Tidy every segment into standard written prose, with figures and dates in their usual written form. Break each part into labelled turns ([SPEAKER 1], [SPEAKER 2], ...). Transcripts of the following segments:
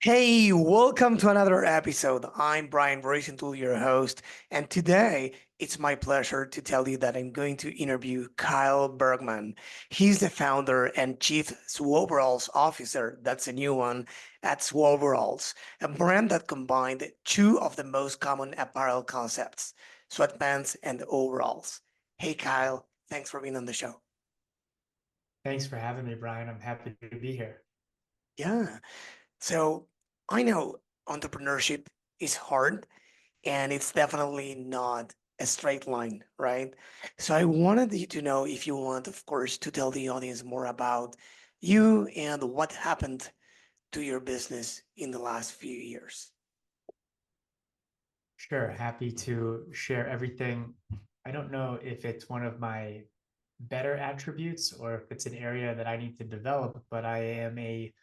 [SPEAKER 1] Hey, welcome to another episode. I'm Brian Roisentul, your host, and today it's my pleasure to tell you that I'm going to interview Kyle Bergman. He's the founder and chief Swoveralls officer, that's a new one, at Swoveralls, a brand that combined two of the most common apparel concepts, sweatpants and overalls. Hey, Kyle, thanks for being on the show.
[SPEAKER 2] Thanks for having me, Brian. I'm happy to be here.
[SPEAKER 1] Yeah, so I know entrepreneurship is hard and it's definitely not a straight line, right? So I wanted you to know if you want, of course, to tell the audience more about you and what happened to your business in the last few years.
[SPEAKER 2] Sure, happy to share everything. I don't know if it's one of my better attributes or if it's an area that I need to develop, but I am a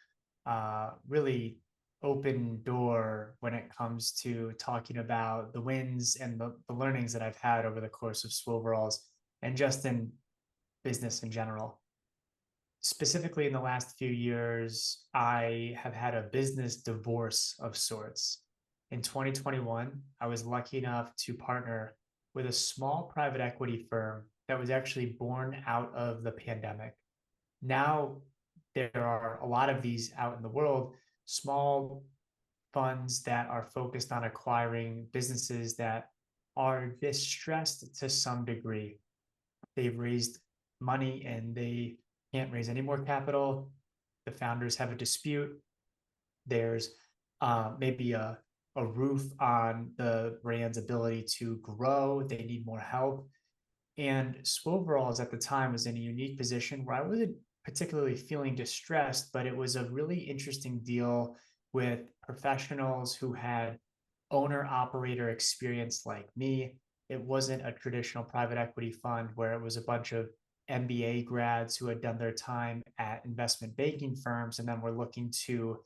[SPEAKER 2] really open door when it comes to talking about the wins and the learnings that I've had over the course of Swoveralls and just in business in general. Specifically, in the last few years, I have had a business divorce of sorts. In 2021, I was lucky enough to partner with a small private equity firm that was actually born out of the pandemic. Now, there are a lot of these out in the world, small funds that are focused on acquiring businesses that are distressed to some degree. They've raised money and they can't raise any more capital. The founders have a dispute. There's maybe a roof on the brand's ability to grow. They need more help. And Swoveralls at the time was in a unique position where I wasn't particularly feeling distressed, but it was a really interesting deal with professionals who had owner operator experience like me. It wasn't a traditional private equity fund where it was a bunch of MBA grads who had done their time at investment banking firms and then were looking to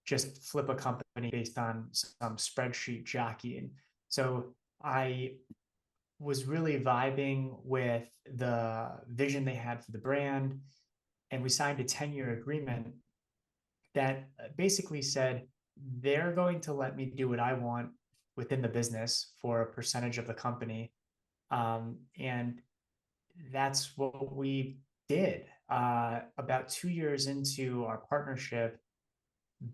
[SPEAKER 2] just flip a company based on some spreadsheet jockeying. So I was really vibing with the vision they had for the brand. And we signed a 10-year agreement that basically said they're going to let me do what I want within the business for a percentage of the company. And that's what we did. About 2 years into our partnership,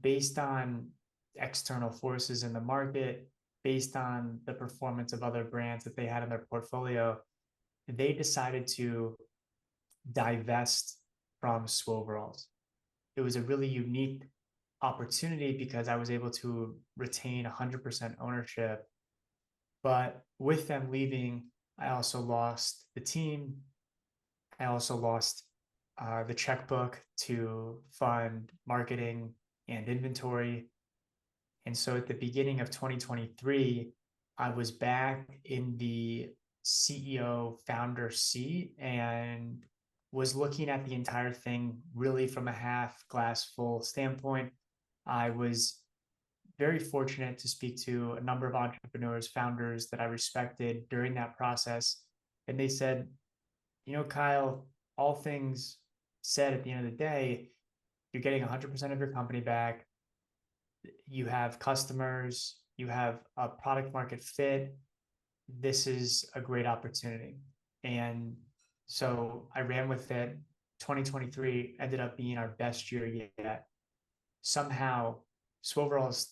[SPEAKER 2] based on external forces in the market, based on the performance of other brands that they had in their portfolio, they decided to divest from Swoveralls. It was a really unique opportunity because I was able to retain 100% ownership. But with them leaving, I also lost the team. I also lost the checkbook to fund marketing and inventory. And so at the beginning of 2023, I was back in the CEO founder seat and was looking at the entire thing really from a half glass full standpoint. I was very fortunate to speak to a number of entrepreneurs, founders that I respected during that process. And they said, Kyle, all things said at the end of the day, you're getting 100% of your company back. You have customers, you have a product market fit. This is a great opportunity. And so I ran with it. 2023 ended up being our best year yet. Somehow, Swoveralls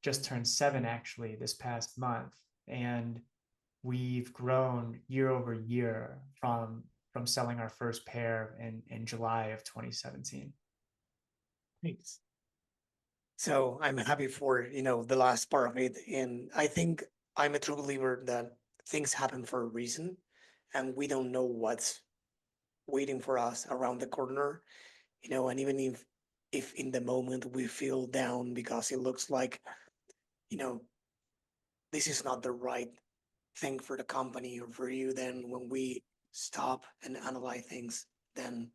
[SPEAKER 2] just turned 7 actually this past month, and we've grown year over year from selling our first pair in July of 2017.
[SPEAKER 1] Thanks. So I'm happy for, the last part of it. And I think I'm a true believer that things happen for a reason and we don't know what's waiting for us around the corner, and even if in the moment we feel down because it looks like, you know, this is not the right thing for the company or for you, then when we stop and analyze things, then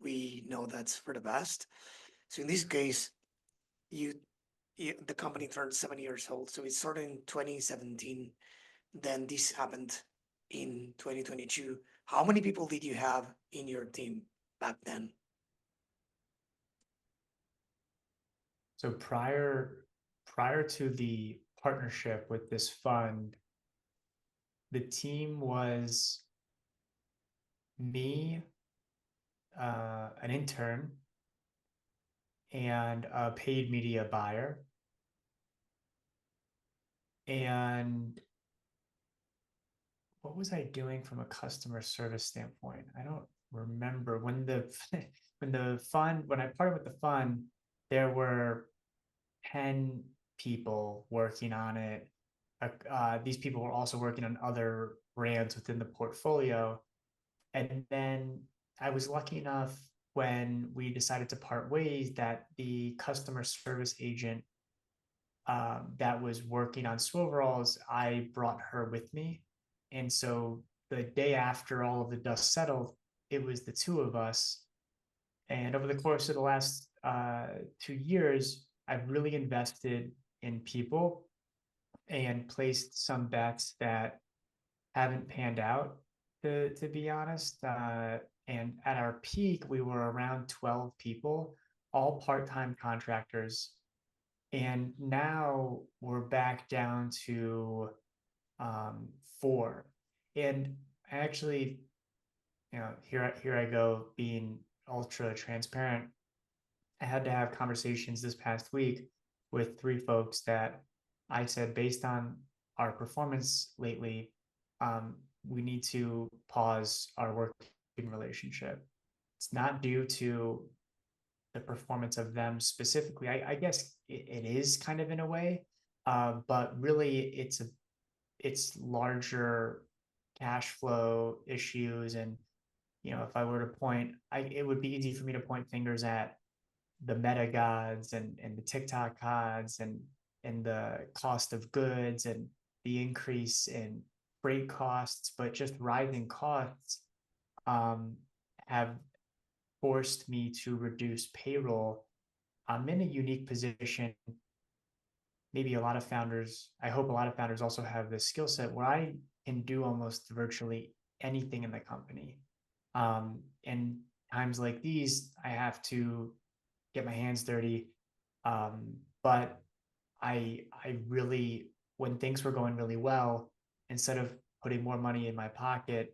[SPEAKER 1] we know that's for the best. So in this case, you, the company turned 7 years old. So it started in 2017. Then this happened in 2022. How many people did you have in your team back then?
[SPEAKER 2] So prior to the partnership with this fund, the team was me, an intern, and a paid media buyer. And what was I doing from a customer service standpoint? I don't remember when the when I partnered with the fund, there were 10 people working on it. These people were also working on other brands within the portfolio. And then I was lucky enough when we decided to part ways that the customer service agent that was working on Swoveralls, I brought her with me. And so the day after all of the dust settled, it was the two of us. And over the course of the last 2 years, I've really invested in people and placed some bets that haven't panned out, to be honest. And at our peak, we were around 12 people, all part-time contractors. And now we're back down to 4. And actually, here I go being ultra transparent. I had to have conversations this past week with 3 folks that I said, based on our performance lately, we need to pause our working relationship. It's not due to the performance of them specifically. I guess it is kind of in a way, but really it's larger cash flow issues. And if I were to point, it would be easy for me to point fingers at the meta gods and the TikTok gods and the cost of goods and the increase in freight costs, but just rising costs have forced me to reduce payroll. I'm in a unique position. Maybe a lot of founders, I hope a lot of founders also have this skill set where I can do almost virtually anything in the company. And times like these, I have to get my hands dirty. But I really, when things were going really well, instead of putting more money in my pocket,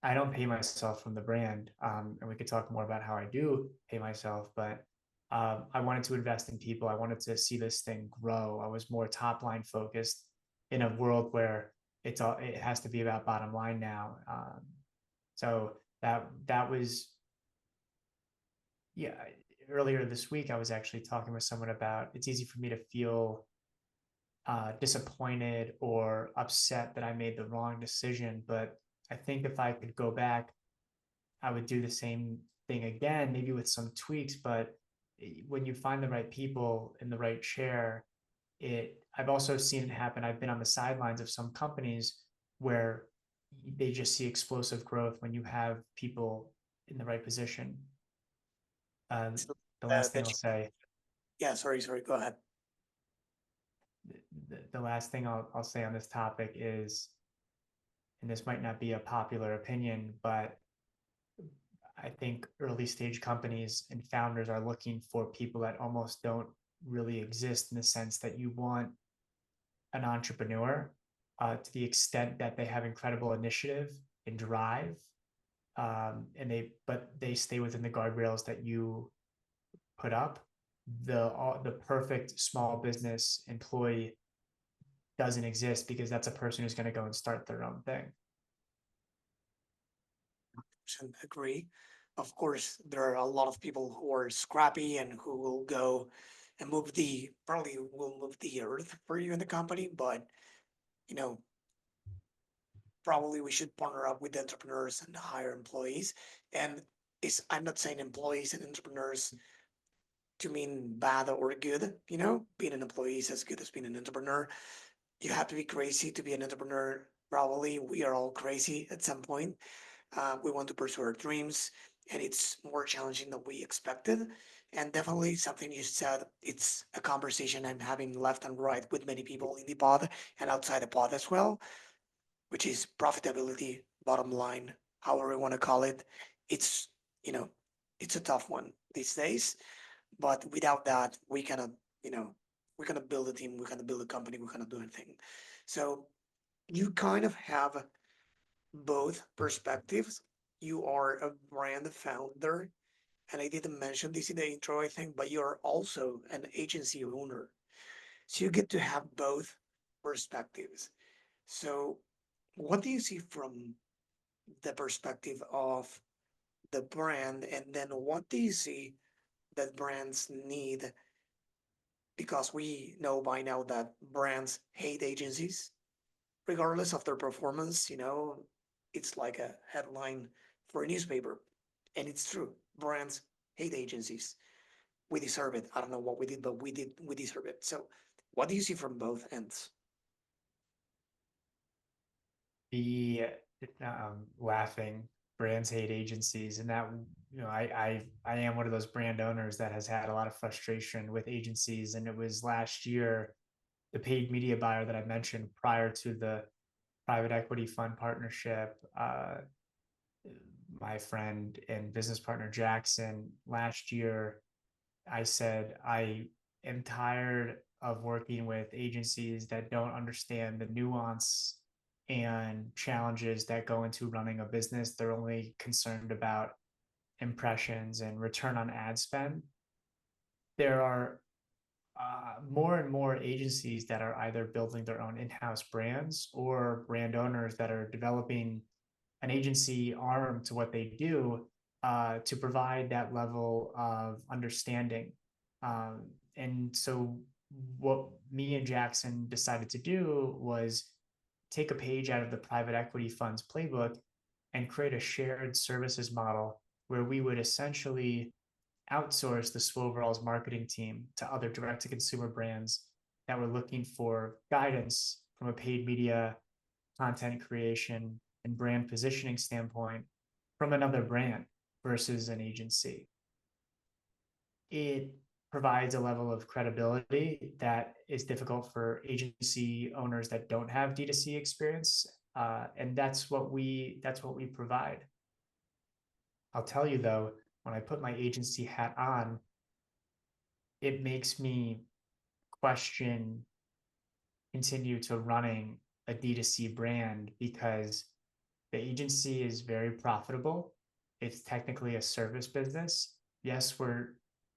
[SPEAKER 2] I don't pay myself from the brand. And we could talk more about how I do pay myself, but I wanted to invest in people. I wanted to see this thing grow. I was more top line focused in a world where it has to be about bottom line now. So that was, yeah. Earlier this week, I was actually talking with someone about it's easy for me to feel disappointed or upset that I made the wrong decision. But I think if I could go back, I would do the same thing again, maybe with some tweaks. But when you find the right people in the right chair, I've also seen it happen. I've been on the sidelines of some companies where they just see explosive growth when you have people in the right position.
[SPEAKER 1] So
[SPEAKER 2] The last thing
[SPEAKER 1] that
[SPEAKER 2] I'll say,
[SPEAKER 1] yeah, sorry, go ahead.
[SPEAKER 2] the last thing I'll say on this topic is, and this might not be a popular opinion, but I think early stage companies and founders are looking for people that almost don't really exist, in the sense that you want an entrepreneur to the extent that they have incredible initiative and drive, but they stay within the guardrails that you put up. The perfect small business employee doesn't exist, because that's a person who's going to go and start their own thing.
[SPEAKER 1] Agree. Of course, there are a lot of people who are scrappy and who will go and probably will move the earth for you in the company, but you know, probably we should partner up with entrepreneurs and hire employees. And I'm not saying employees and entrepreneurs to mean bad or good, being an employee is as good as being an entrepreneur. You have to be crazy to be an entrepreneur. Probably we are all crazy at some point. We want to pursue our dreams, and it's more challenging than we expected. And definitely something you said, it's a conversation I'm having left and right with many people in the pod and outside the pod as well, which is profitability, bottom line, however you want to call it. It's, you know, it's a tough one these days, But without that, we cannot, you know, we cannot build a team, we cannot build a company, we cannot do anything. So you kind of have both perspectives. You are a brand founder, and I didn't mention this in the intro, I think, but you're also an agency owner. So you get to have both perspectives. So what do you see from the perspective of the brand, and then what do you see that brands need? Because we know by now that brands hate agencies regardless of their performance. It's like a headline for a newspaper, and it's true. Brands hate agencies. We deserve it. I don't know what we did, but we deserve it. So what do you see from both ends?
[SPEAKER 2] Be laughing, brands hate agencies, and that, I am one of those brand owners that has had a lot of frustration with agencies. And it was last year, the paid media buyer that I mentioned prior to the private equity fund partnership, my friend and business partner Jackson, last year, I said, I am tired of working with agencies that don't understand the nuance and challenges that go into running a business. They're only concerned about impressions and return on ad spend. There are more and more agencies that are either building their own in-house brands or brand owners that are developing an agency arm to what they do, to provide that level of understanding. And so, what me and Jackson decided to do was take a page out of the private equity fund's playbook and create a shared services model where we would essentially outsource the Swoveralls marketing team to other direct to consumer brands that were looking for guidance from a paid media, content creation, and brand positioning standpoint from another brand versus an agency. It provides a level of credibility that is difficult for agency owners that don't have D2C experience, and that's what we provide. I'll tell you though, when I put my agency hat on, it makes me question continue to running a D2C brand because the agency is very profitable. It's technically a service business. Yes, we're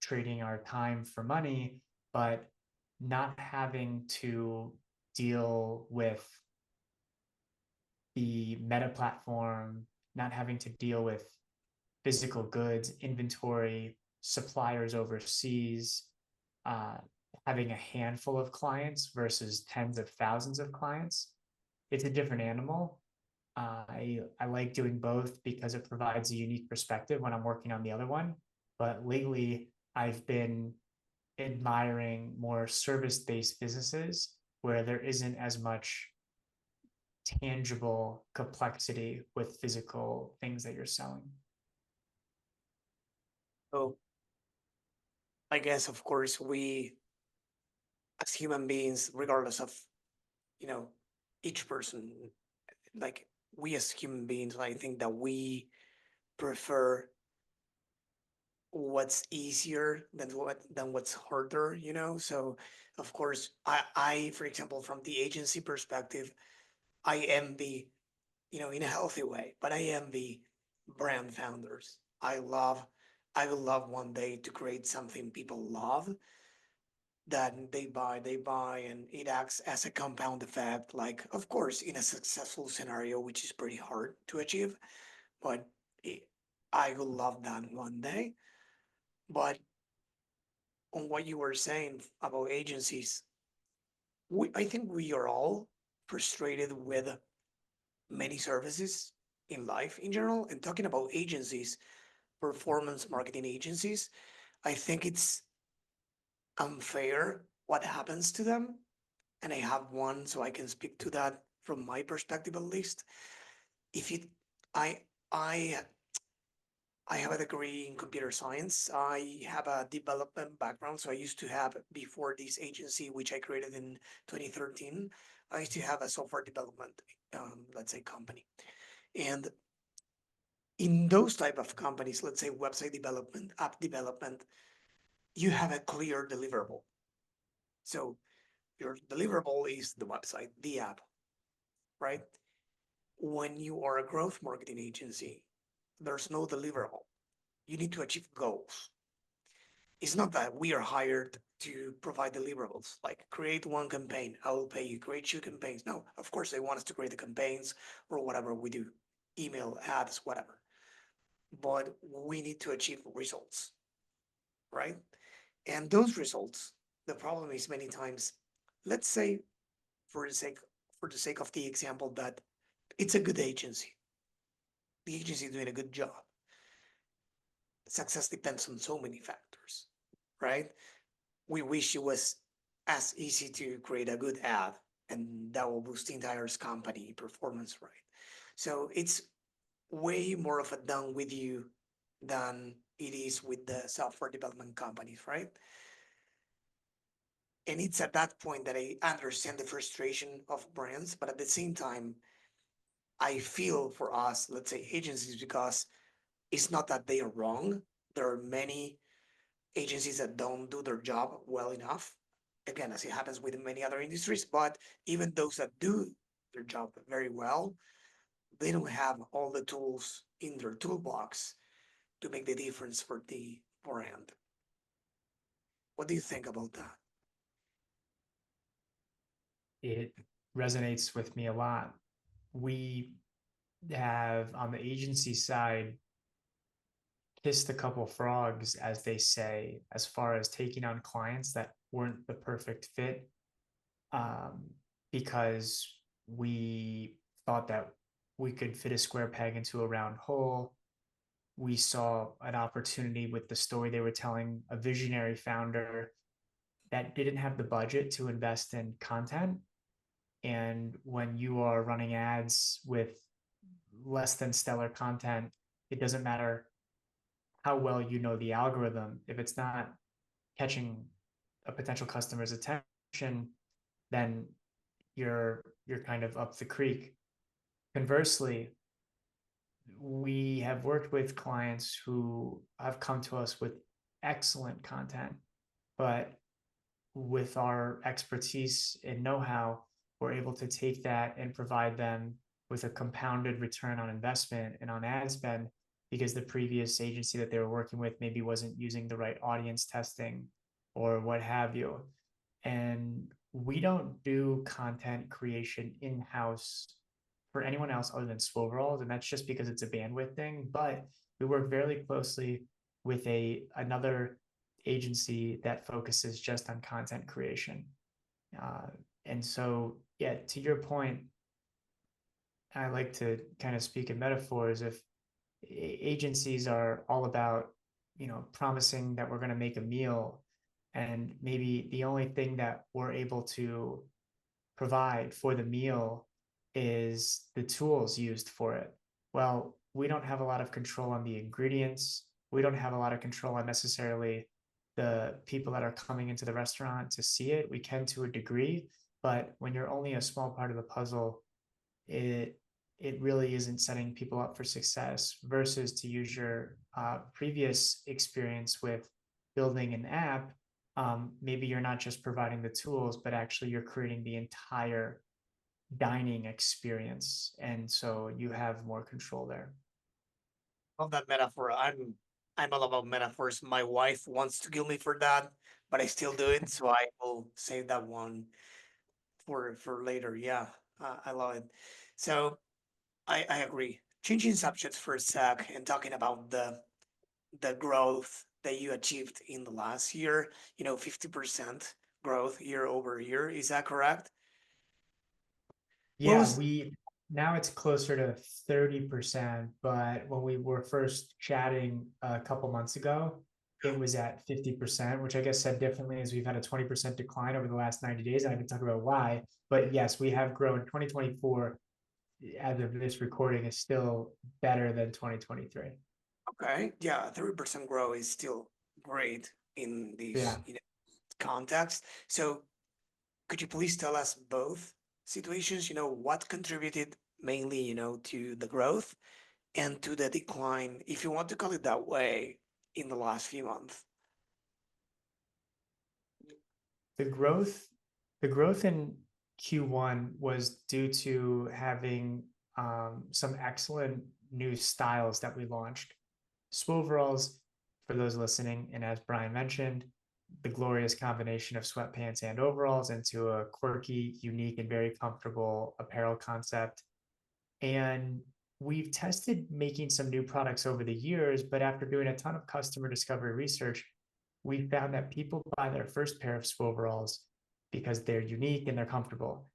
[SPEAKER 2] trading our time for money, but not having to deal with the meta platform, not having to deal with physical goods, inventory, suppliers overseas, uh, having a handful of clients versus tens of thousands of clients. It's a different animal. I like doing both because it provides a unique perspective when I'm working on the other one. But lately, I've been admiring more service-based businesses where there isn't as much tangible complexity with physical things that you're selling.
[SPEAKER 1] So I guess, of course, we as human beings, regardless of, you know, each person, like we as human beings, I think that we prefer what's easier than what's harder. So of course, I for example, from the agency perspective, I envy, in a healthy way, but I envy brand founders. I would love one day to create something people love, that they buy, and it acts as a compound effect. Like, of course, in a successful scenario, which is pretty hard to achieve, but it, I would love that one day. But on what you were saying about agencies, I think we are all frustrated with many services in life in general. And talking about agencies, performance marketing agencies, I think it's unfair what happens to them. And I have one, so I can speak to that from my perspective at least. If it, I, I I have a degree in computer science. I have a development background. So I used to have, before this agency, which I created in 2013, I used to have a software development, let's say, company. And in those type of companies, let's say website development, app development, you have a clear deliverable. So your deliverable is the website, the app, right? When you are a growth marketing agency, there's no deliverable. You need to achieve goals. It's not that we are hired to provide deliverables, like create one campaign, I will pay you, create two campaigns. No, of course they want us to create the campaigns or whatever we do, email, ads, whatever. But we need to achieve results, right? And those results, the problem is many times, let's say for the sake of the example that it's a good agency. The agency is doing a good job. Success depends on so many factors, right? We wish it was as easy to create a good ad and that will boost the entire company performance, right? So it's way more of a done with you than it is with the software development companies, right? And it's at that point that I understand the frustration of brands, but at the same time, I feel for us, let's say agencies, because it's not that they are wrong. There are many agencies that don't do their job well enough. Again, as it happens with many other industries, but even those that do their job very well, they don't have all the tools in their toolbox to make the difference for the brand. What do you think about that?
[SPEAKER 2] It resonates with me a lot. We have on the agency side kissed a couple frogs, as they say, as far as taking on clients that weren't the perfect fit, um, because we thought that we could fit a square peg into a round hole. We saw an opportunity with the story they were telling, a visionary founder that didn't have the budget to invest in content. And when you are running ads with less than stellar content, it doesn't matter how well you know the algorithm. If it's not catching a potential customer's attention, then you're kind of up the creek. Conversely, we have worked with clients who have come to us with excellent content, but with our expertise and know-how, we're able to take that and provide them with a compounded return on investment and on ad spend, because the previous agency that they were working with maybe wasn't using the right audience testing or what have you. And we don't do content creation in-house for anyone else other than Swoveralls, and that's just because it's a bandwidth thing. But we work very closely with another agency that focuses just on content creation. Uh, and so, yeah, to your point, I like to kind of speak in metaphors. If agencies are all about, promising that we're going to make a meal, and maybe the only thing that we're able to provide for the meal is the tools used for it. Well, we don't have a lot of control on the ingredients. We don't have a lot of control on necessarily the people that are coming into the restaurant to see it. We can to a degree, but when you're only a small part of the puzzle, it it really isn't setting people up for success. Versus, to use your previous experience with building an app, maybe you're not just providing the tools, but actually you're creating the entire dining experience, and so you have more control there.
[SPEAKER 1] Love that metaphor. I'm all about metaphors. My wife wants to kill me for that, but I still do it, so I will save that one for later. Yeah, I love it. So I agree. Changing subjects for a sec and talking about the growth that you achieved in the last year, 50% growth year over year. Is that correct? What
[SPEAKER 2] Yeah,
[SPEAKER 1] was
[SPEAKER 2] we now it's closer to 30%, but when we were first chatting a couple months ago, it was at 50%, which I guess said differently as we've had a 20% decline over the last 90 days. And I can talk about why. But yes, we have grown. 2024, as of this recording, is still better than 2023.
[SPEAKER 1] okay? Yeah, 30% growth is still great in this
[SPEAKER 2] Yeah.
[SPEAKER 1] context. So could you please tell us both situations? What contributed mainly, to the growth and to the decline, if you want to call it that way, in the last few months?
[SPEAKER 2] The growth, the growth in Q1 was due to having some excellent new styles that we launched. Swoveralls, for those listening, and as Brian mentioned, the glorious combination of sweatpants and overalls into a quirky, unique, and very comfortable apparel concept. And we've tested making some new products over the years, but after doing a ton of customer discovery research, we found that people buy their first pair of Swoveralls because they're unique and they're comfortable.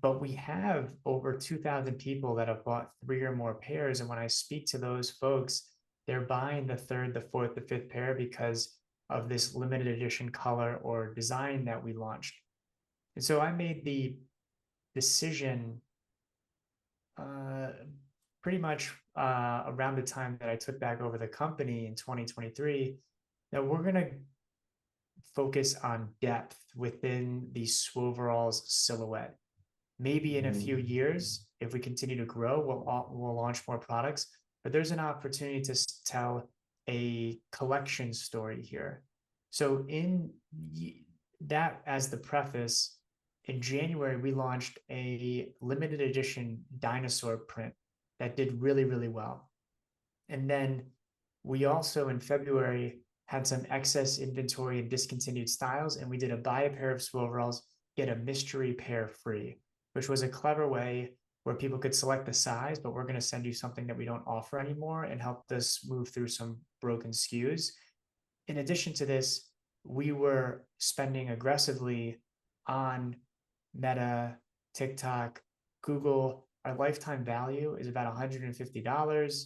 [SPEAKER 2] But we have over 2,000 people that have bought 3 or more pairs. And when I speak to those folks, they're buying the third, the fourth, the fifth pair because of this limited edition color or design that we launched. And so I made the decision uh, pretty much around the time that I took back over the company in 2023 that we're going to focus on depth within the Swoveralls silhouette. Maybe in a few years, if we continue to grow, we'll launch more products. But there's an opportunity to tell a collection story here. So in that as the preface, in January we launched a limited edition dinosaur print that did really, really well. And then we also in February had some excess inventory and discontinued styles, and we did a buy a pair of Swoveralls, get a mystery pair free, which was a clever way where people could select the size, but we're going to send you something that we don't offer anymore and help us move through some broken SKUs. In addition to this, we were spending aggressively on Meta, TikTok, Google. Our lifetime value is about $150.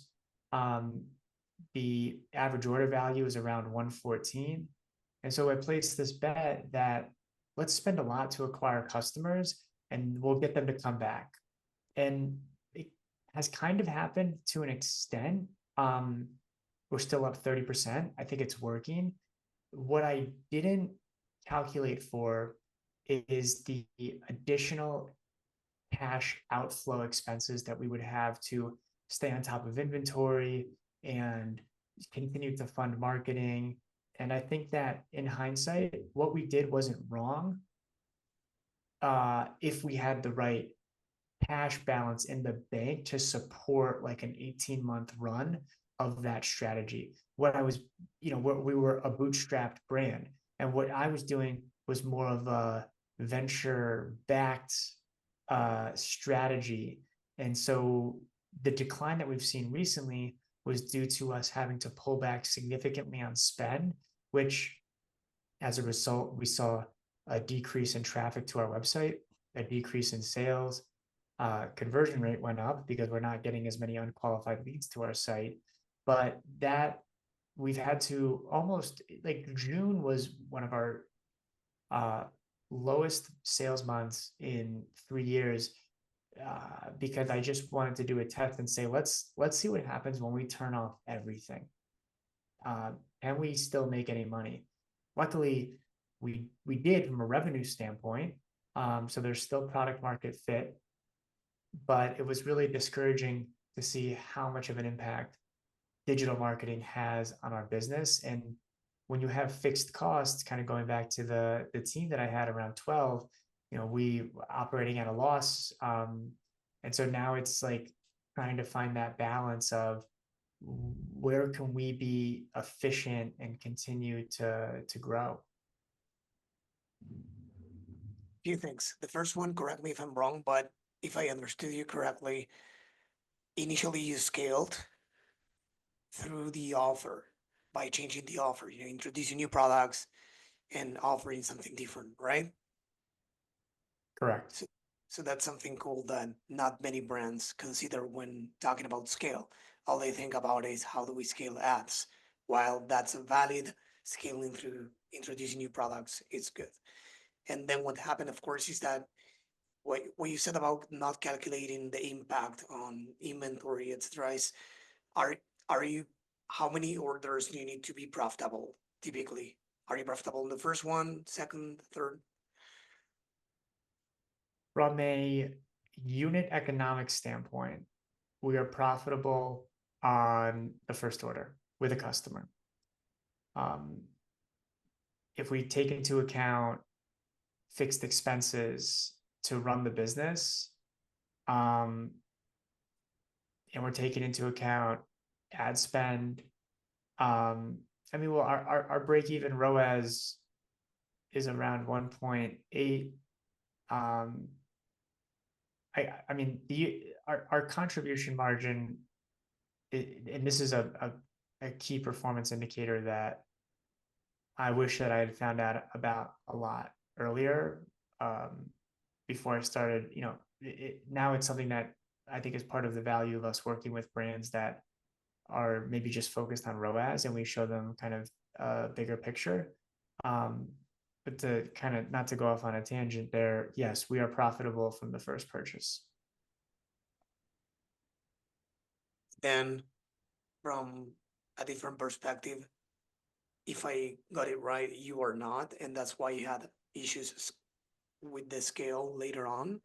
[SPEAKER 2] The average order value is around 114. And so I placed this bet that let's spend a lot to acquire customers and we'll get them to come back. And it has kind of happened to an extent. We're still up 30%. I think it's working. What I didn't calculate for is the additional cash outflow expenses that we would have to stay on top of inventory and continue to fund marketing. And I think that in hindsight, what we did wasn't wrong if we had the right cash balance in the bank to support like an 18-month run of that strategy. What I was, we were a bootstrapped brand. And what I was doing was more of a venture backed strategy. And so the decline that we've seen recently was due to us having to pull back significantly on spend, which as a result, we saw a decrease in traffic to our website, a decrease in sales. Conversion rate went up because we're not getting as many unqualified leads to our site. But that we've had to almost like June was one of our lowest sales months in 3 years because I just wanted to do a test and say, let's see what happens when we turn off everything. Can we still make any money? Luckily, we did from a revenue standpoint. So there's still product market fit, but it was really discouraging to see how much of an impact digital marketing has on our business. And when you have fixed costs, kind of going back to the team that I had around 12, we operating at a loss. And so now it's like trying to find that balance of where can we be efficient and continue to grow.
[SPEAKER 1] Few things. The first one, correct me if I'm wrong, but if I understood you correctly, initially you scaled through the offer by changing the offer, introducing new products and offering something different, right?
[SPEAKER 2] Correct.
[SPEAKER 1] So that's something cool that not many brands consider when talking about scale. All they think about is how do we scale ads? While that's a valid, scaling through introducing new products is good. And then what happened, of course, is that what you said about not calculating the impact on inventory, etc. Is are you how many orders do you need to be profitable typically? Are you profitable in the first one, second, third?
[SPEAKER 2] From a unit economic standpoint, we are profitable on the first order with a customer. If we take into account fixed expenses to run the business. And we're taking into account ad spend. I mean, well, our break even ROAS is around 1.8. I mean, our contribution margin, and this is a key performance indicator that I wish that I had found out about a lot earlier, before I started. Now it's something that I think is part of the value of us working with brands that are maybe just focused on ROAS, and we show them kind of a bigger picture. But to kind of not to go off on a tangent there, yes, we are profitable from the first purchase.
[SPEAKER 1] Then from a different perspective, if I got it right, you are not, and that's why you had issues with the scale later on.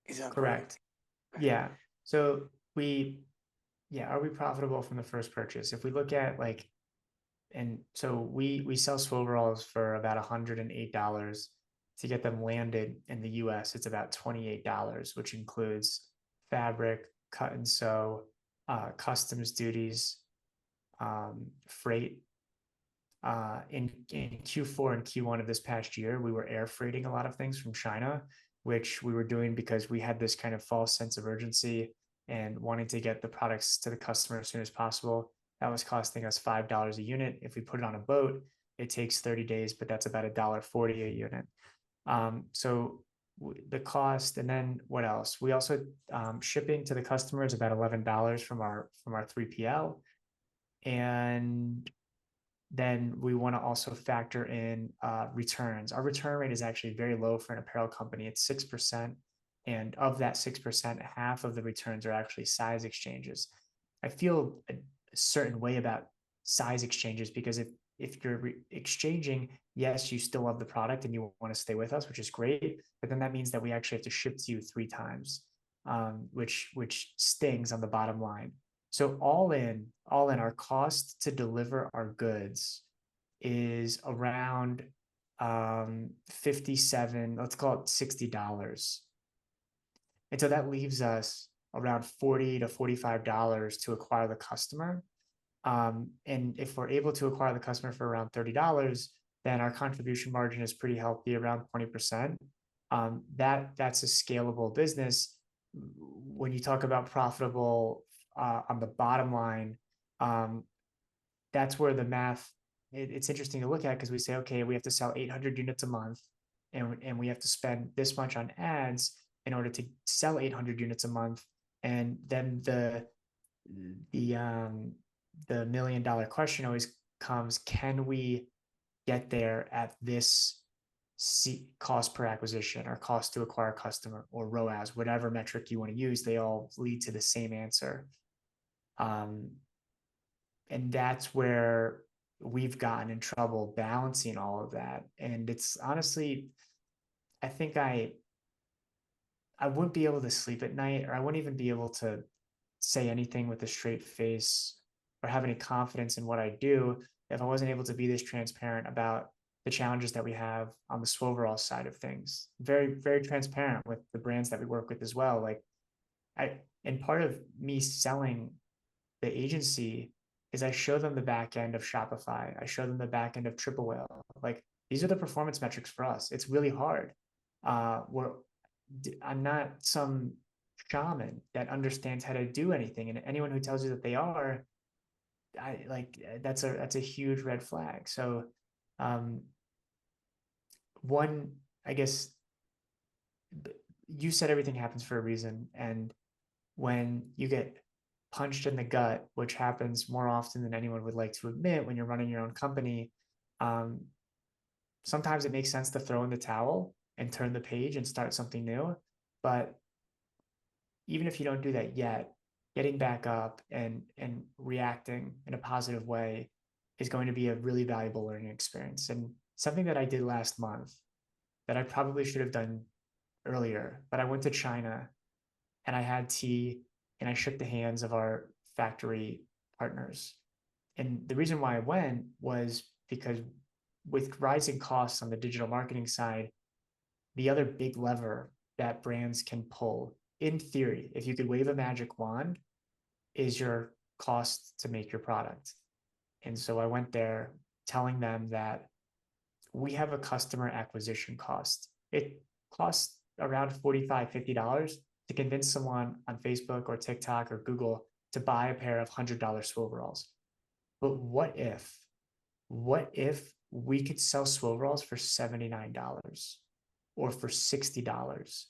[SPEAKER 1] Is that correct?
[SPEAKER 2] Correct. Yeah. So are we profitable from the first purchase? If we look at and so we sell Swoveralls for about $108. To get them landed in the US, it's about $28, which includes fabric, cut and sew, customs duties, freight. In Q4 and Q1 of this past year, we were air freighting a lot of things from China, which we were doing because we had this kind of false sense of urgency and wanting to get the products to the customer as soon as possible. That was costing us $5 a unit. If we put it on a boat, it takes 30 days, but that's about $1.40 a unit. So the cost, and then what else? We also shipping to the customer is about $11 from our 3PL, and then we want to also factor in returns. Our return rate is actually very low for an apparel company. It's 6%. And of that 6%, half of the returns are actually size exchanges. I feel a certain way about size exchanges because if you're exchanging, yes, you still love the product and you want to stay with us, which is great. But then that means that we actually have to ship to you 3 times, which stings on the bottom line. So all in, our cost to deliver our goods is around 57, let's call it $60. And so that leaves us around $40 to $45 to acquire the customer. And if we're able to acquire the customer for around $30, then our contribution margin is pretty healthy, around 20%. That's a scalable business. When you talk about profitable on the bottom line, that's where the math, it's interesting to look at because we say, okay, we have to sell 800 units a month and we have to spend this much on ads in order to sell 800 units a month. And then the $1 million question always comes, can we get there at this cost per acquisition or cost to acquire a customer or ROAS, whatever metric you want to use, they all lead to the same answer. And that's where we've gotten in trouble balancing all of that. And it's honestly, I think I wouldn't be able to sleep at night, or I wouldn't even be able to say anything with a straight face or have any confidence in what I do if I wasn't able to be this transparent about the challenges that we have on the Swoveralls side of things. Very, very transparent with the brands that we work with as well. And part of me selling the agency is I show them the back end of Shopify. I show them the back end of Triple Whale. These are the performance metrics for us. It's really hard. I'm not some shaman that understands how to do anything. And anyone who tells you that they are, that's a huge red flag. So one, I guess you said everything happens for a reason. And when you get punched in the gut, which happens more often than anyone would like to admit when you're running your own company, sometimes it makes sense to throw in the towel and turn the page and start something new. But even if you don't do that yet, getting back up and reacting in a positive way is going to be a really valuable learning experience. And something that I did last month that I probably should have done earlier, but I went to China and I had tea and I shook the hands of our factory partners. And the reason why I went was because with rising costs on the digital marketing side, the other big lever that brands can pull, in theory, if you could wave a magic wand, is your cost to make your product. And so I went there telling them that we have a customer acquisition cost. It costs around $45, $50 to convince someone on Facebook or TikTok or Google to buy a pair of $100 Swoveralls. But what if we could sell Swoveralls for $79 or for $60?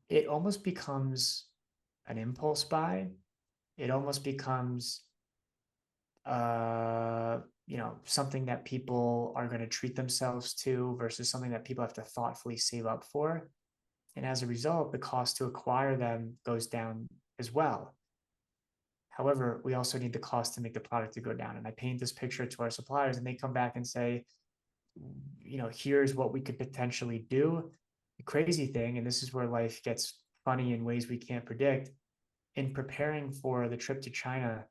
[SPEAKER 2] It almost becomes an impulse buy. It almost becomes something that people are going to treat themselves to versus something that people have to thoughtfully save up for. And as a result, the cost to acquire them goes down as well. However, we also need the cost to make the product to go down. And I paint this picture to our suppliers and they come back and say, here's what we could potentially do. The crazy thing, and this is where life gets funny in ways we can't predict, in preparing for the trip to China,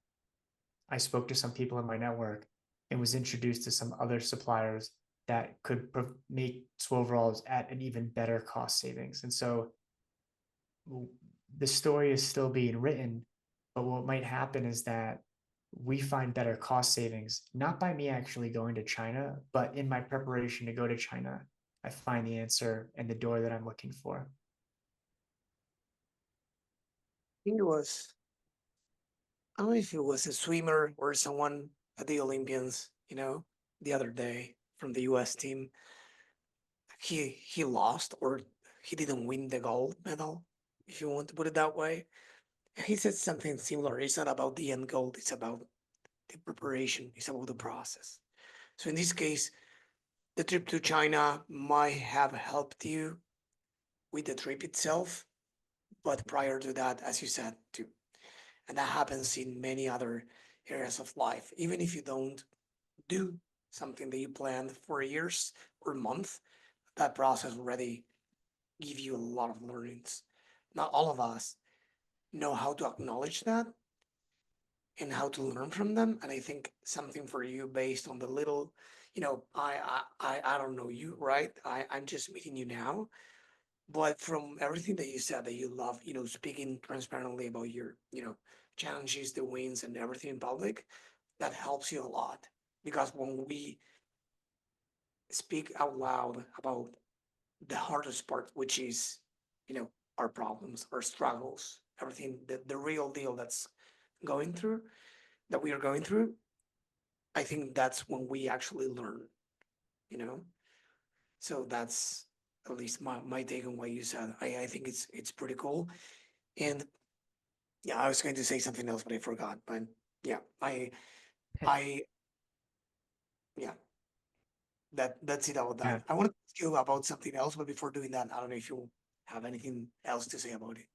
[SPEAKER 2] I spoke to some people in my network and was introduced to some other suppliers that could make Swoveralls at an even better cost savings. And so the story is still being written, but what might happen is that we find better cost savings, not by me actually going to China, but in my preparation to go to China, I find the answer and the door that I'm looking for.
[SPEAKER 1] It was, I don't know if it was a swimmer or someone at the Olympians, the other day from the US team. He lost, or he didn't win the gold medal, if you want to put it that way. And he said something similar. It's not about the end goal, it's about the preparation, it's about the process. So in this case, the trip to China might have helped you with the trip itself, but prior to that, as you said, too. And that happens in many other areas of life. Even if you don't do something that you planned for years or months, that process already give you a lot of learnings. Not all of us know how to acknowledge that and how to learn from them. And I think something for you based on the little, I don't know you, right? I'm just meeting you now. But from everything that you said that you love, speaking transparently about your, challenges, the wins and everything in public, that helps you a lot. Because when we speak out loud about the hardest part, which is, our problems, our struggles, everything, the real deal that we are going through, I think that's when we actually learn, you know? So that's at least my take on what you said. I think it's pretty cool. And yeah, I was going to say something else, but I forgot. But yeah, I yeah, that's it about
[SPEAKER 2] Yeah,
[SPEAKER 1] that. I want to ask you about something else, but before doing that, I don't know if you have anything else to say about it.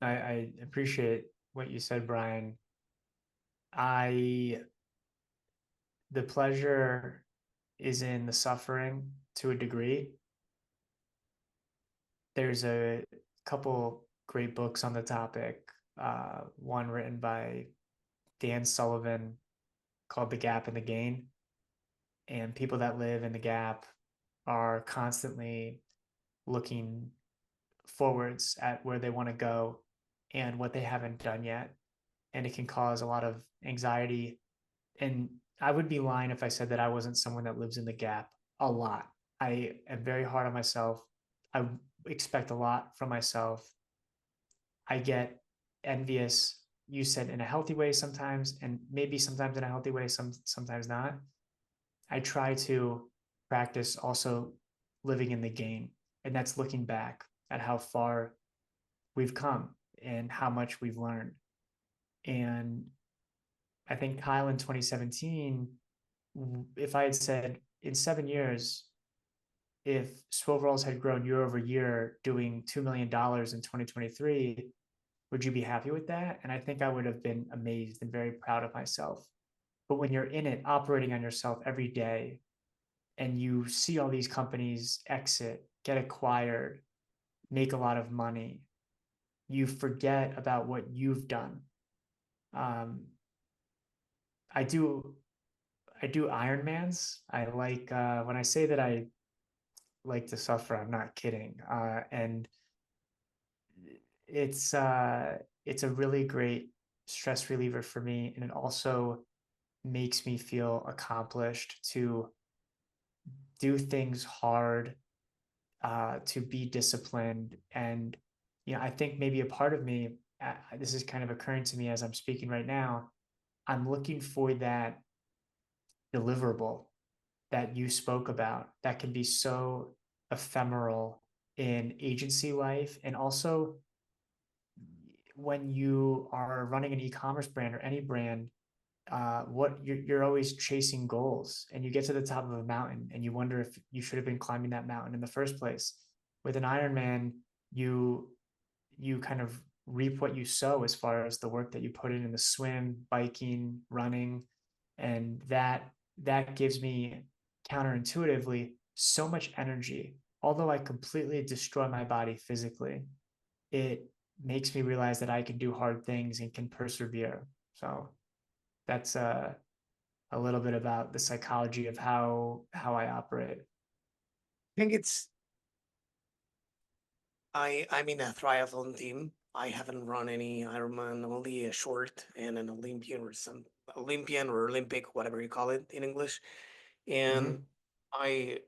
[SPEAKER 2] I appreciate what you said, Brian. I the pleasure is in the suffering to a degree. There's a couple great books on the topic. One written by Dan Sullivan called The Gap and the Gain. And people that live in the gap are constantly looking forwards at where they want to go and what they haven't done yet. And it can cause a lot of anxiety. And I would be lying if I said that I wasn't someone that lives in the gap a lot. I am very hard on myself. I expect a lot from myself. I get envious. You said in a healthy way sometimes, and maybe sometimes in a healthy way, sometimes not. I try to practice also living in the game, and that's looking back at how far we've come and how much we've learned. And I think Kyle in 2017, if I had said in 7 years, if Swoveralls had grown year over year, doing $2 million in 2023, would you be happy with that? And I think I would have been amazed and very proud of myself. But when you're in it, operating on yourself every day, and you see all these companies exit, get acquired, make a lot of money, you forget about what you've done. Um, I do, I do Ironmans. I like when I say that I like to suffer, I'm not kidding. And it's uh it's a really great stress reliever for me, and it also makes me feel accomplished to do things hard, to be disciplined. And I think maybe a part of me, this is kind of occurring to me as I'm speaking right now, I'm looking for that deliverable that you spoke about that can be so ephemeral in agency life, and also when you are running an e-commerce brand or any brand, what you're always chasing goals, and you get to the top of a mountain and you wonder if you should have been climbing that mountain in the first place. With an Ironman, you you kind of reap what you sow as far as the work that you put in the swim, biking, running, and that gives me counterintuitively so much energy. Although I completely destroy my body physically, it makes me realize that I can do hard things and can persevere. So that's a little bit about the psychology of how I operate.
[SPEAKER 1] I think I'm in a triathlon team. I haven't run any Ironman, only a short and an Olympian or Olympic, whatever you call it in English. And
[SPEAKER 2] Mm-hmm.
[SPEAKER 1] I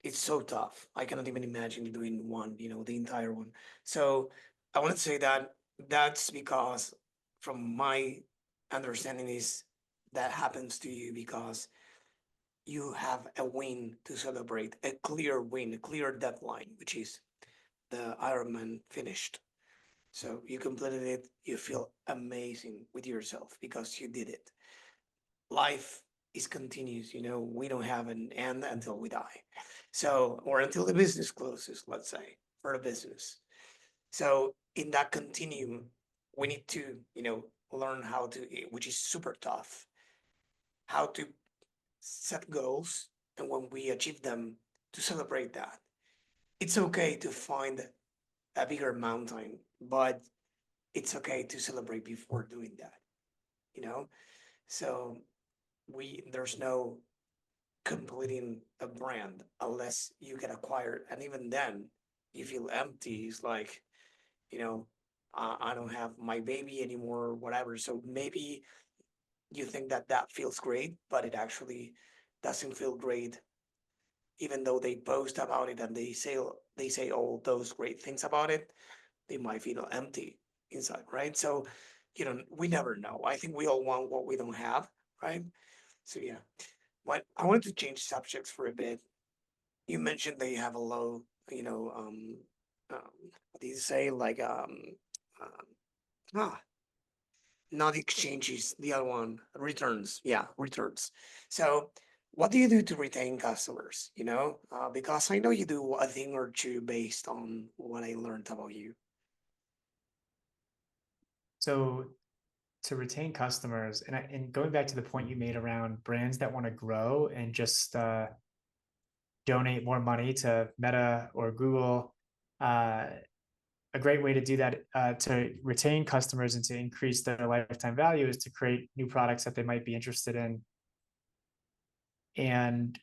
[SPEAKER 1] it's so tough. I cannot even imagine doing one, the entire one. So I want to say that that's because from my understanding is that happens to you because you have a win to celebrate, a clear win, a clear deadline, which is the Ironman finished. So you completed it, you feel amazing with yourself because you did it. Life is continuous, we don't have an end until we die. So, or until the business closes, let's say, for a business. So in that continuum, we need to, learn how to, which is super tough, how to set goals. And when we achieve them, to celebrate that. It's okay to find a bigger mountain, but it's okay to celebrate before doing that, you know? So there's no completing a brand unless you get acquired. And even then, you feel empty. It's like, you know, I don't have my baby anymore or whatever. So maybe you think that that feels great, but it actually doesn't feel great, even though they post about it and they say all those great things about it. They might feel empty inside, right? So, we never know. I think we all want what we don't have, right? So yeah. But I wanted to change subjects for a bit. You mentioned that you have a low, what do you say? Like um ah, not exchanges, the other one, returns. Yeah, returns. So what do you do to retain customers? Because I know you do a thing or two based on what I learned about you.
[SPEAKER 2] So to retain customers, and going back to the point you made around brands that want to grow and just donate more money to Meta or Google, uh, a great way to do that, to retain customers and to increase their lifetime value, is to create new products that they might be interested in. And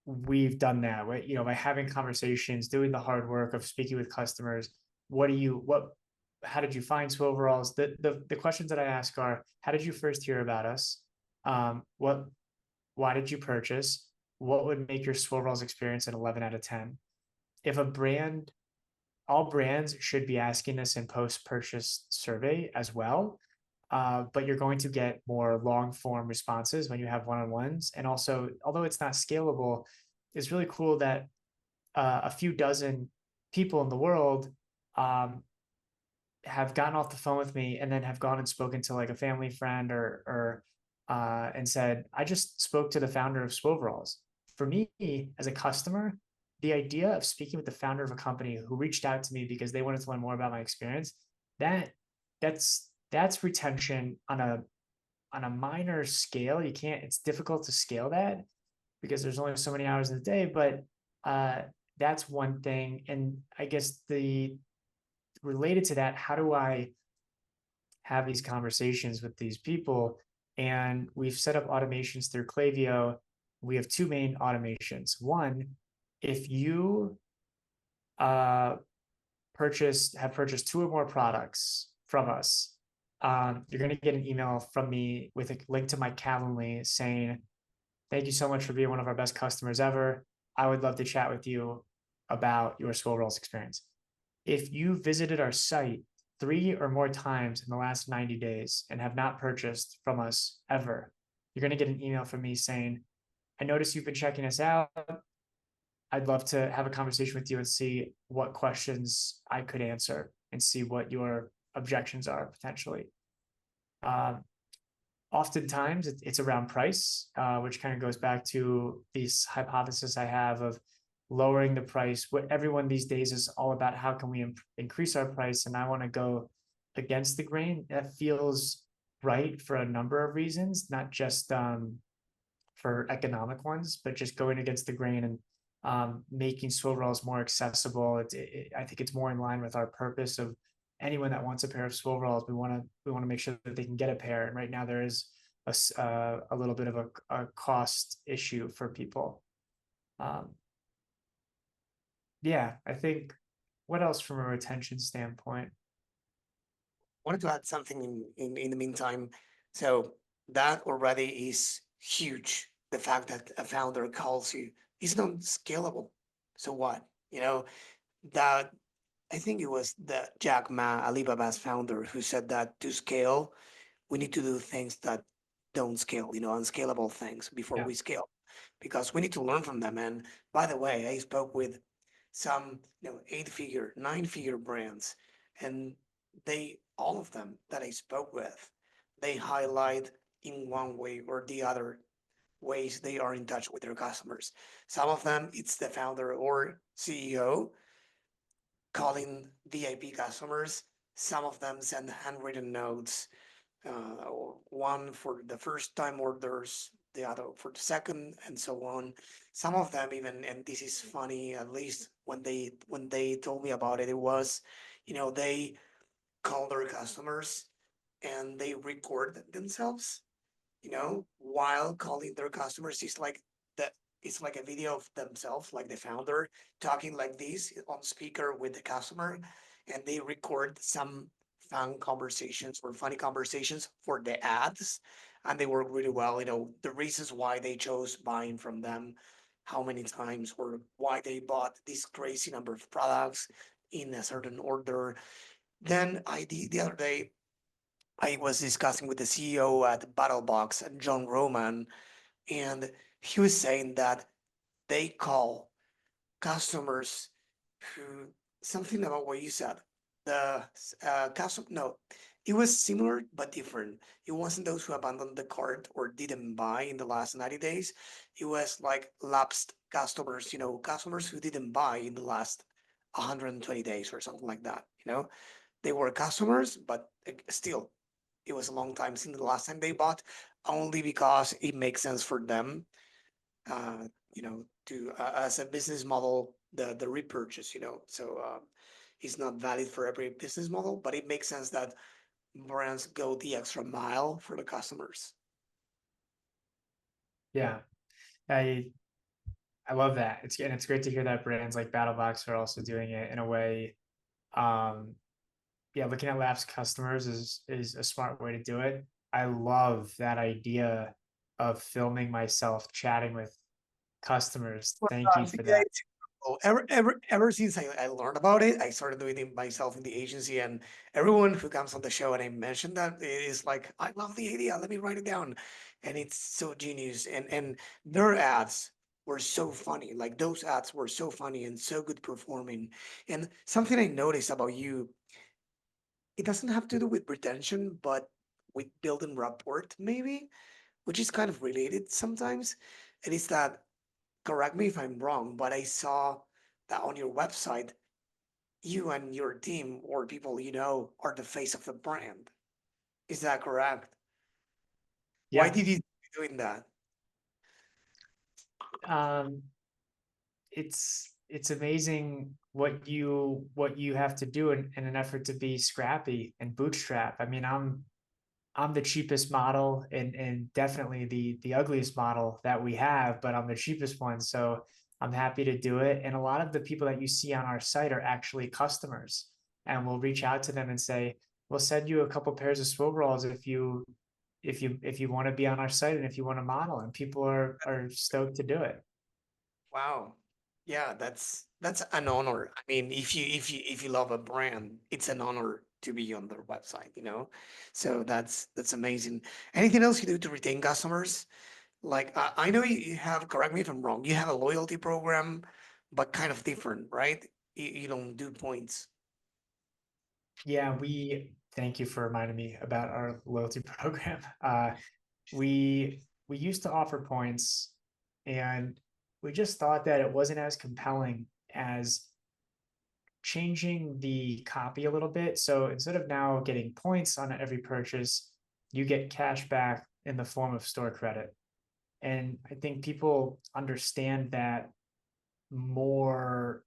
[SPEAKER 2] we've done that, right? By having conversations, doing the hard work of speaking with customers. What how did you find Swoveralls? The questions that I ask are: how did you first hear about us? What Why did you purchase? What would make your Swoveralls experience an 11 out of 10? If a brand All brands should be asking this in post-purchase survey as well. But you're going to get more long form responses when you have one-on-ones. And also, although it's not scalable, it's really cool that a few dozen people in the world um, have gotten off the phone with me and then have gone and spoken to like a family friend, or and said, I just spoke to the founder of Swoveralls. For me, as a customer, the idea of speaking with the founder of a company who reached out to me because they wanted to learn more about my experience, that that's retention on a minor scale. It's difficult to scale that because there's only so many hours in the day, but uh, that's one thing. And I guess the related to that, how do I have these conversations with these people? And we've set up automations through Klaviyo. We have two main automations. One, if you uh, have purchased two or more products from us, you're going to get an email from me with a link to my Calendly saying, "Thank you so much for being one of our best customers ever. I would love to chat with you about your Swoveralls experience." If you visited our site 3 or more times in the last 90 days and have not purchased from us ever, you're going to get an email from me saying, "I noticed you've been checking us out. I'd love to have a conversation with you and see what questions I could answer and see what your objections are potentially." Um, Oftentimes it's around price, which kind of goes back to this hypothesis I have of lowering the price. What everyone these days is all about, how can we increase our price? And I want to go against the grain. That feels right for a number of reasons, not just for economic ones, but just going against the grain and making Swoveralls more accessible. I think it's more in line with our purpose of anyone that wants a pair of Swoveralls. We want to make sure that they can get a pair. And right now there is a little bit of a cost issue for people. Um, yeah, I think, what else from a retention standpoint?
[SPEAKER 1] Wanted to add something in the meantime. So that already is huge. The fact that a founder calls you is not scalable. So what? That I think it was the Jack Ma, Alibaba's founder, who said that to scale, we need to do things that don't scale, unscalable things before
[SPEAKER 2] Yeah,
[SPEAKER 1] we scale, because we need to learn from them. And by the way, I spoke with some, 8-figure, 9-figure brands, and all of them that I spoke with, they highlight in one way or the other ways they are in touch with their customers. Some of them, it's the founder or CEO calling VIP customers. Some of them send handwritten notes, one for the first time orders, the other for the second, and so on. Some of them even, and this is funny, at least when they told me about it, it was, they call their customers and they record themselves, while calling their customers. That it's like a video of themselves, like the founder talking like this on speaker with the customer, and they record some fun conversations or funny conversations for the ads, and they work really well. The reasons why they chose buying from them, how many times, or why they bought this crazy number of products in a certain order. Then the other day I was discussing with the CEO at BattleBox, John Roman, and he was saying that they call customers who, something about what you said. The customer, no, it was similar but different. It wasn't those who abandoned the cart or didn't buy in the last 90 days. It was like lapsed customers, customers who didn't buy in the last 120 days or something like that. They were customers, but still, it was a long time since the last time they bought, only because it makes sense for them, to as a business model, the repurchase, so it's not valid for every business model, but it makes sense that brands go the extra mile for the customers.
[SPEAKER 2] yeah. I I love that. It's great to hear that brands like BattleBox are also doing it in a way. Um, yeah, looking at lapsed customers is a smart way to do it. I love that idea of filming myself chatting with customers.
[SPEAKER 1] Well,
[SPEAKER 2] Thank you
[SPEAKER 1] I
[SPEAKER 2] for
[SPEAKER 1] think that
[SPEAKER 2] that.
[SPEAKER 1] it's cool. Ever since I learned about it, I started doing it myself in the agency, and everyone who comes on the show and I mentioned that, it is like, I love the idea. Let me write it down, and it's so genius. And their ads were so funny. Like those ads were so funny and so good performing. And something I noticed about you, it doesn't have to do with retention, but with building rapport, maybe, which is kind of related sometimes. And it's that, correct me if I'm wrong, but I saw that on your website, you and your team or people are the face of the brand. Is that correct? Why
[SPEAKER 2] Yeah.
[SPEAKER 1] did you doing that?
[SPEAKER 2] Um, it's amazing what you have to do in an effort to be scrappy and bootstrap. I mean, I'm the cheapest model and definitely the ugliest model that we have, but I'm the cheapest one. So I'm happy to do it. And a lot of the people that you see on our site are actually customers. And we'll reach out to them and say, we'll send you a couple pairs of Swoveralls if you want to be on our site and if you want to model. And people are stoked to do it.
[SPEAKER 1] Wow. Yeah, that's an honor. I mean, if you love a brand, it's an honor to be on their website, you know? So that's amazing. Anything else you do to retain customers? Like I know you have, correct me if I'm wrong, you have a loyalty program, but kind of different, right? You don't do points.
[SPEAKER 2] Yeah, we thank you for reminding me about our loyalty program. We used to offer points, and we just thought that it wasn't as compelling as changing the copy a little bit. So instead of now getting points on every purchase, you get cash back in the form of store credit. And I think people understand that more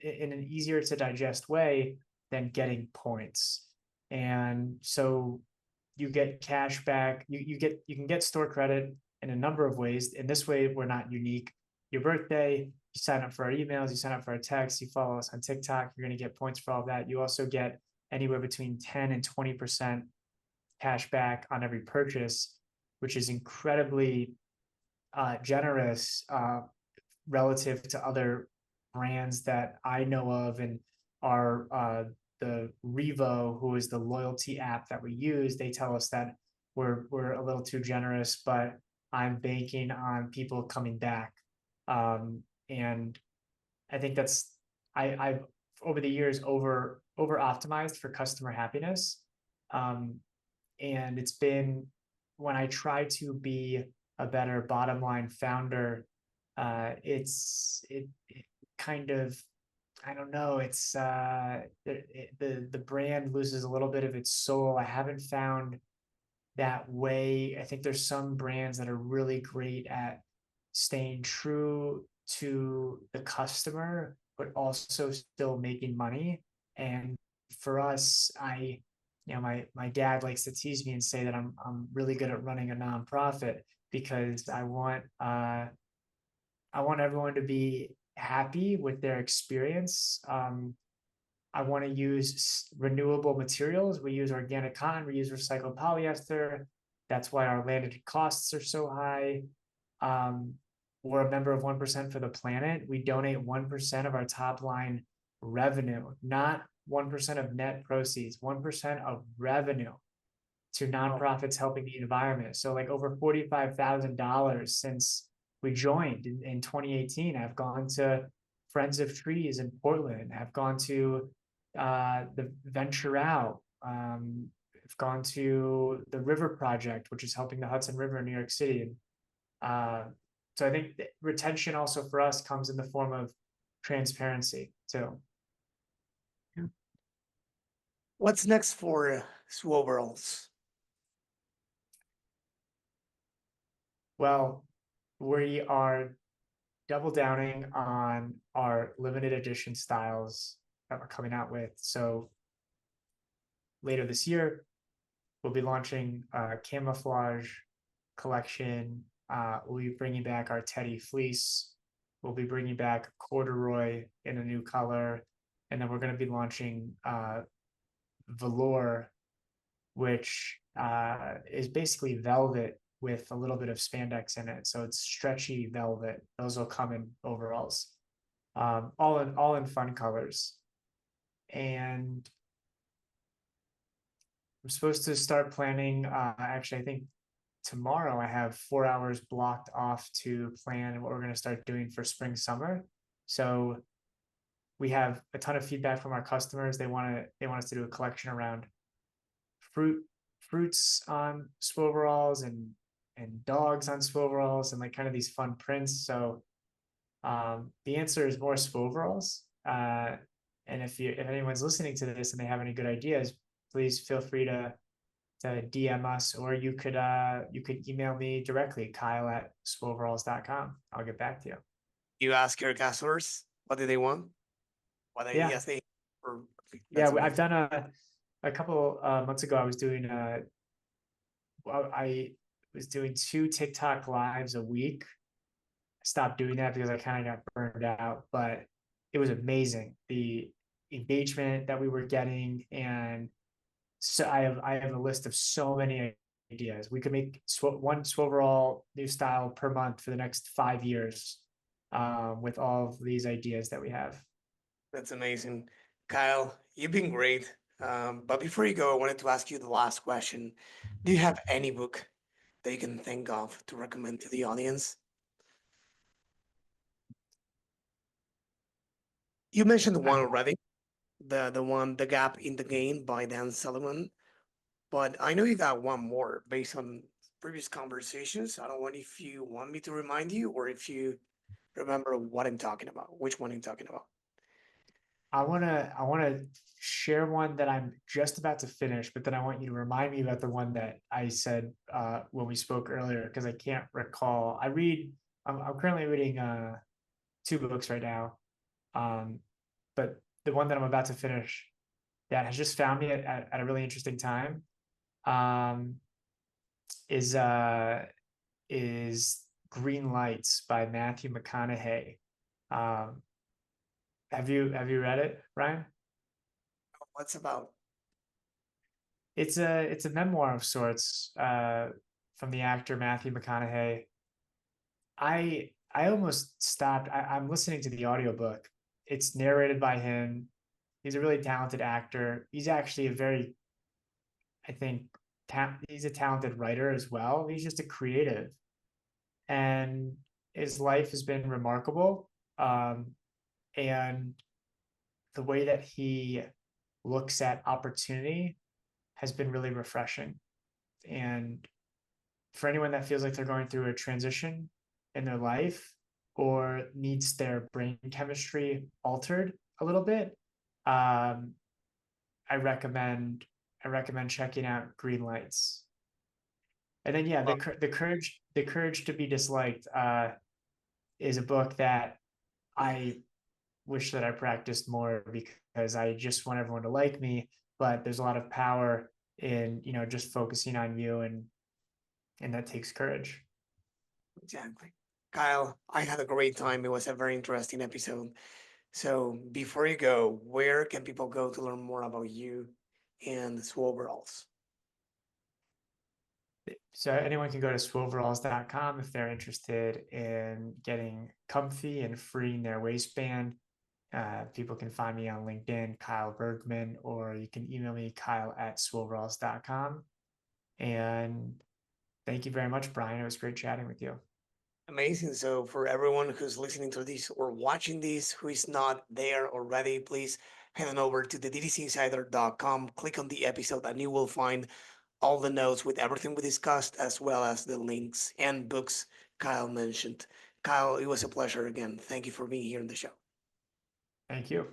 [SPEAKER 2] in an easier to digest way than getting points. And so you get cash back. You can get store credit in a number of ways. In this way, we're not unique. Your birthday, you sign up for our emails, you sign up for our texts, you follow us on TikTok, you're going to get points for all of that. You also get anywhere between 10 and 20% cash back on every purchase, which is incredibly generous relative to other brands that I know of and are the Revo, who is the loyalty app that we use. They tell us that we're a little too generous, but I'm banking on people coming back. And I think that's I've over the years over optimized for customer happiness. Um, and it's been when I try to be a better bottom line founder, it kind of I don't know. It's the brand loses a little bit of its soul. I haven't found that way. I think there's some brands that are really great at staying true to the customer, but also still making money. And for us, my dad likes to tease me and say that I'm really good at running a nonprofit because I want everyone to be happy with their experience. I want to use renewable materials. We use organic cotton, we use recycled polyester. That's why our landed costs are so high. Um, we're a member of 1% for the planet. We donate 1% of our top line revenue, not 1% of net proceeds, 1% of revenue to
[SPEAKER 1] Wow.
[SPEAKER 2] nonprofits helping the environment. So like over $45,000 since we joined in 2018. I've gone to Friends of Trees in Portland. I've gone to the Venture Out. I've gone to the River Project, which is helping the Hudson River in New York City. And so I think retention also for us comes in the form of transparency too.
[SPEAKER 1] What's next for Swoveralls?
[SPEAKER 2] Well, we are double downing on our limited edition styles that we're coming out with. So later this year, we'll be launching a camouflage collection. We'll be bringing back our Teddy fleece. We'll be bringing back corduroy in a new color. And then we're going to be launching velour, which is basically velvet with a little bit of spandex in it. So it's stretchy velvet. Those will come in overalls, all in fun colors. And I'm supposed to start planning. Actually, I think tomorrow I have 4 hours blocked off to plan what we're going to start doing for spring summer. So we have a ton of feedback from our customers. They want us to do a collection around fruits on Swoveralls and dogs on Swoveralls and like kind of these fun prints. So the answer is more Swoveralls. And if anyone's listening to this and they have any good ideas, please feel free to DM us, or you could email me directly, Kyle@swoveralls.com. I'll get back to you.
[SPEAKER 1] You ask your customers what do they want? What
[SPEAKER 2] Yeah.
[SPEAKER 1] ideas they or
[SPEAKER 2] Yeah,
[SPEAKER 1] that's
[SPEAKER 2] I've
[SPEAKER 1] amazing.
[SPEAKER 2] done a couple months ago. I was doing I was doing 2 TikTok lives a week. I stopped doing that because I kind of got burned out, but it was amazing. The engagement that we were getting, and so I have a list of so many ideas. We could make one Swoverall new style per month for the next 5 years, with all of these ideas that we have.
[SPEAKER 1] That's amazing. Kyle, you've been great. But before you go, I wanted to ask you the last question. Do you have any book that you can think of to recommend to the audience? You mentioned one
[SPEAKER 2] I'm
[SPEAKER 1] already, the one The Gap in the Game by Dan Sullivan, but I know you got one more based on previous conversations. I don't want if you want me to remind you or if you remember what I'm talking about, which one I'm talking about.
[SPEAKER 2] I wanna share one that I'm just about to finish, but then I want you to remind me about the one that I said when we spoke earlier because I can't recall. I'm currently reading 2 books right now, um, but the one that I'm about to finish that has just found me at a really interesting time, um, is is Green Lights by Matthew McConaughey. Um, have you read it, Ryan?
[SPEAKER 1] What's about?
[SPEAKER 2] It's a memoir of sorts, from the actor Matthew McConaughey. I almost stopped. I'm listening to the audiobook. It's narrated by him. He's a really talented actor. He's actually a very, I think, he's a talented writer as well. He's just a creative, and his life has been remarkable. And the way that he looks at opportunity has been really refreshing. And for anyone that feels like they're going through a transition in their life or needs their brain chemistry altered a little bit, um, I recommend I recommend checking out Green Lights. And then yeah, the courage to be disliked is a book that I wish that I practiced more because I just want everyone to like me. But there's a lot of power in just focusing on you, and that takes courage.
[SPEAKER 1] Exactly. Kyle, I had a great time. It was a very interesting episode. So before you go, where can people go to learn more about you and Swoveralls?
[SPEAKER 2] So anyone can go to swoveralls.com if they're interested in getting comfy and freeing their waistband. People can find me on LinkedIn, Kyle Bergman, or you can email me, kyle@swoveralls.com. And thank you very much, Brian. It was great chatting with you.
[SPEAKER 1] Amazing. So for everyone who's listening to this or watching this who is not there already, please head on over to the DTCinsider.com, click on the episode, and you will find all the notes with everything we discussed, as well as the links and books Kyle mentioned. Kyle, it was a pleasure again. Thank you for being here on the show.
[SPEAKER 2] Thank you.